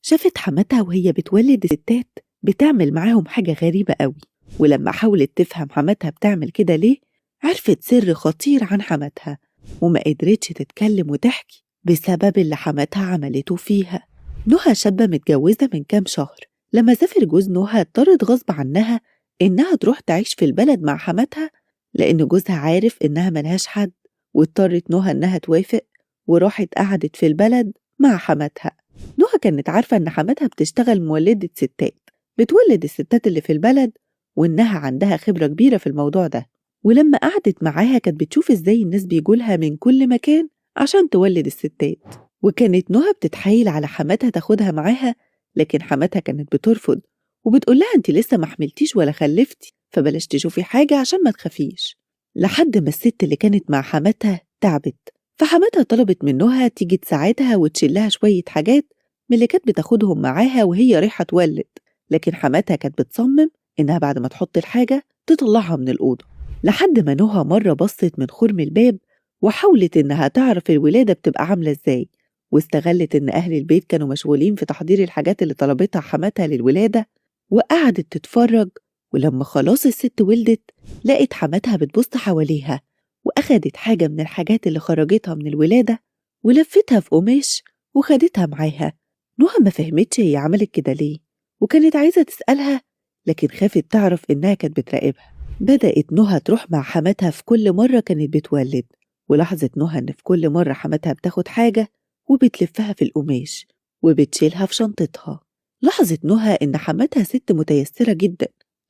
شافت حماتها وهي بتولد الستات بتعمل معاهم حاجة غريبة قوي، ولما حاولت تفهم حماتها بتعمل كده ليه عرفت سر خطير عن حماتها، وما قدرتش تتكلم وتحكي بسبب اللي حماتها عملته فيها. نهى شابة متجوزة من كام شهر، لما سافر جوز نهى اضطرت غصب عنها إنها تروح تعيش في البلد مع حماتها، لأن جوزها عارف إنها ملهاش حد، واضطرت نهى إنها توافق وراحت قعدت في البلد مع حماتها. نهى كانت عارفة إن حماتها بتشتغل مولدة ستات، بتولد الستات اللي في البلد، وإنها عندها خبرة كبيرة في الموضوع ده. ولما قعدت معاها كانت بتشوف إزاي الناس بيجولها من كل مكان عشان تولد الستات، وكانت نهى بتتحايل على حماتها تاخدها معاها، لكن حماتها كانت بترفض وبتقولها أنت لسه ما حملتيش ولا خلفتي، فبلاش تشوفي حاجة عشان ما تخافيش. لحد ما الست اللي كانت مع حماتها تعبت، فحماتها طلبت من نهى تيجي تساعدها وتشيلها شوية حاجات من اللي كانت بتاخدهم معاها وهي رايحة تولد، لكن حماتها كانت بتصمم إنها بعد ما تحط الحاجة تطلعها من الأوضة. لحد ما نهى مرة بصت من خرم الباب وحاولت إنها تعرف الولادة بتبقى عاملة إزاي، واستغلت إن أهل البيت كانوا مشغولين في تحضير الحاجات اللي طلبتها حماتها للولادة، وقعدت تتفرج. ولما خلاص الست ولدت لقت حماتها بتبص حواليها، وأخدت حاجة من الحاجات اللي خرجتها من الولادة ولفتها في قماش وخدتها معاها. نهى ما فهمتش هي عملت كده ليه، وكانت عايزة تسألها لكن خافت تعرف إنها كانت بتراقبها. بدأت نهى تروح مع حماتها في كل مرة كانت بتولد، ولاحظت نهى إن في كل مرة حماتها بتاخد حاجة وبتلفها في القماش وبتشيلها في شنطتها. لاحظت نهى إن حماتها ست متيسرة جدا،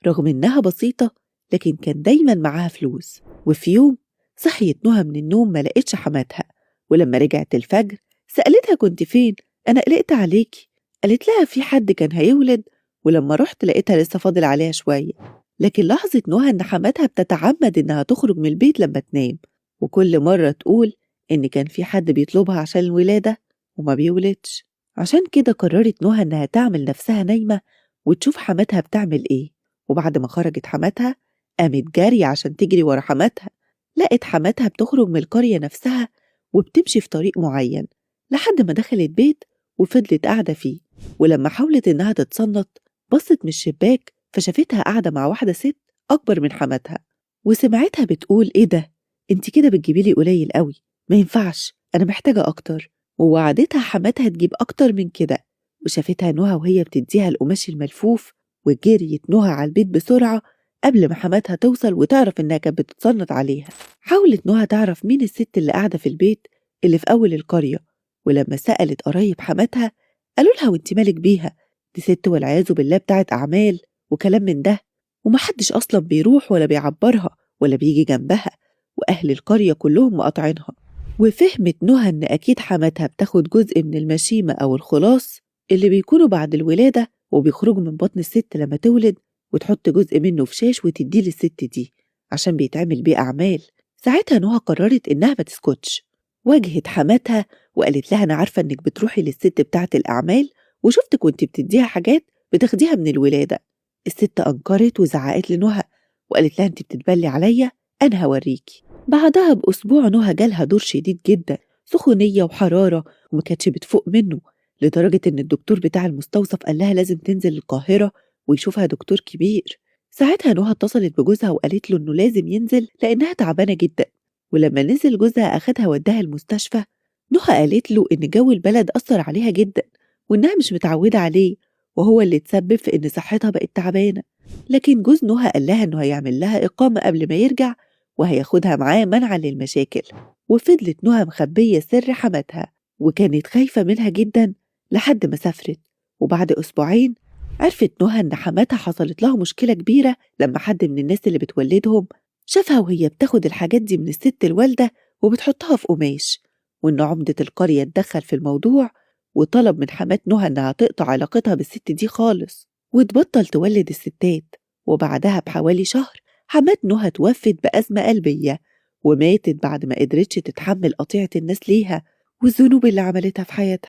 رغم إنها بسيطة لكن كان دايما معاها فلوس. وفي يوم صحيت نهى من النوم ما لقيتش حماتها، ولما رجعت الفجر سألتها كنت فين؟ أنا قلقت عليكي. قالت لها في حد كان هيولد، ولما رحت لقيتها لسه فاضل عليها شوية. لكن لاحظت نهى إن حماتها بتتعمد إنها تخرج من البيت لما تنام، وكل مرة تقول إن كان في حد بيطلبها عشان الولادة وما بيولدش. عشان كده قررت نهى إنها تعمل نفسها نايمة وتشوف حماتها بتعمل إيه. وبعد ما خرجت حماتها قامت جارية عشان تجري ورا حماتها، لقت حماتها بتخرج من القرية نفسها وبتمشي في طريق معين لحد ما دخلت بيت وفضلت قاعدة فيه. ولما حاولت إنها تتصنت بصت من الشباك فشافتها قاعدة مع واحدة ست أكبر من حماتها، وسمعتها بتقول إيه ده؟ انت كده بتجيبيلي قليل قوي، ما ينفعش، أنا محتاجة أكتر. ووعدتها حماتها تجيب أكتر من كده. وشافتها نهى وهي بتديها القماش الملفوف، وجريت نهى على البيت بسرعة قبل ما حماتها توصل وتعرف إنها كانت بتتصنت عليها. حاولت نهى تعرف مين الست اللي قاعدة في البيت اللي في أول القرية، ولما سألت قرايب حماتها قالوا لها وانت مالك بيها، دي ست والعياذ بالله بتاعت أعمال وكلام من ده، ومحدش أصلا بيروح ولا بيعبرها ولا بيجي جنبها، وأهل القرية كلهم مقاطعينها. وفهمت نهى إن أكيد حماتها بتاخد جزء من المشيمة أو الخلاص اللي بيكونوا بعد الولادة وبيخرجوا من بطن الست لما تولد، وتحط جزء منه في شاش وتديه للست دي عشان بيتعمل بيه أعمال. ساعتها نهى قررت إنها ما تسكتش، واجهت حماتها وقالت لها أنا عارفة إنك بتروحي للست بتاعة الأعمال وشفتك وانت بتديها حاجات بتاخديها من الولادة. الست أنكرت وزعقت لنهى وقالت لها انت بتتبلي عليا، أنا هوريكي. بعدها بأسبوع نهى جالها دور شديد جدا، سخونية وحرارة، وما كانتش بتفوق منه، لدرجة إن الدكتور بتاع المستوصف قال لها لازم تنزل القاهرة ويشوفها دكتور كبير. ساعتها نهى اتصلت بجوزها وقالت له إنه لازم ينزل لأنها تعبانة جدا. ولما نزل جوزها أخدها وداها المستشفى. نهى قالت له إن جو البلد أثر عليها جدا وإنها مش متعودة عليه، وهو اللي تسبب في إن صحتها بقت تعبانة. لكن جوز نهى قال لها إنه هيعمل لها إقامة قبل ما يرجع وهياخدها معاه منعا للمشاكل. وفضلت نهى مخبية سر حماتها وكانت خايفة منها جدا لحد ما سافرت. وبعد أسبوعين عرفت نهى إن حماتها حصلت لها مشكلة كبيرة لما حد من الناس اللي بتولدهم شافها وهي بتاخد الحاجات دي من الست الوالدة وبتحطها في قماش، وإن عمدة القرية اتدخل في الموضوع وطلب من حمات نهى إنها تقطع علاقتها بالست دي خالص وتبطل تولد الستات. وبعدها بحوالي شهر حمات نهى توفت بأزمة قلبية، وماتت بعد ما قدرتش تتحمل قطيعة الناس ليها والذنوب اللي عملتها في حياتها.